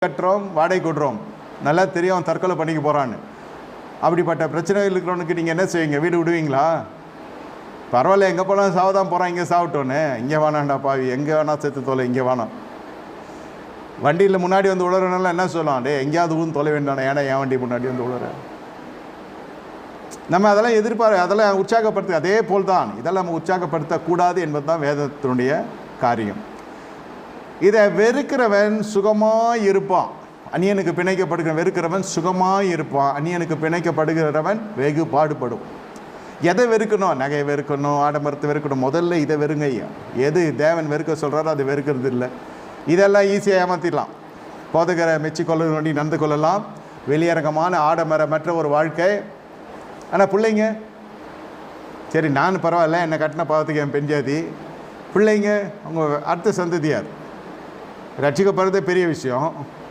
கட்டுறோம், வாடகை கொடுறோம், நல்லா தெரியும் அவன் தற்கொலை பண்ணிக்க போகிறான்னு. அப்படிப்பட்ட பிரச்சனைகள் இருக்கிறவனுக்கு நீங்கள் என்ன செய்வீங்க? வீடு விடுவீங்களா? பரவாயில்ல, எங்கே போனால் சாவதான் போகிறான், இங்கே சாப்பிட்டோன்னு, இங்கே வேணாண்டா பாவி, எங்கே வேணா செத்து தொலை, இங்கே வேணாம். வண்டியில் முன்னாடி வந்து உழறனால என்ன சொல்லலாம்? டே எங்கேயாவது ஊன்னு தொலை வேண்டானே, ஏன்னா என் வண்டி முன்னாடி வந்து உழற. நம்ம அதெல்லாம் அதெல்லாம் உற்சாகப்படுத்த, அதே போல் தான் இதெல்லாம் நம்ம உற்சாகப்படுத்தக்கூடாது என்பது தான் வேதத்தினுடைய காரியம். இதை வெறுக்கிறவன் சுகமாக இருப்பான், அந்நியனுக்கு பிணைக்கப்படுகிற வெறுக்கிறவன் சுகமாக இருப்பான், அந்நியனுக்கு பிணைக்கப்படுகிறவன் வெகு பாடுபடும். எதை வெறுக்கணும்? நகையை வெறுக்கணும், ஆடம்பரத்தை வெறுக்கணும். முதல்ல இதை வெறுங்க ஐயா. எது தேவன் வெறுக்க சொல்கிறாரோ அது வெறுக்கிறது இல்லை. இதெல்லாம் ஈஸியாக ஏமாற்றிடலாம். போதகரை மெச்சிக்கொள்ள வேண்டி நடந்து கொள்ளலாம், வெளியரங்கமான ஆடம்பரமற்ற ஒரு வாழ்க்கை. ஆனால் பிள்ளைங்க சரி, நான் பரவாயில்ல, என்னை கட்டின பாவத்துக்கு என் பெண் ஜாதி. பிள்ளைங்க அவங்க அடுத்த சந்ததியார் ரட்சிக்கப்படுறதே பெரிய விஷயம்.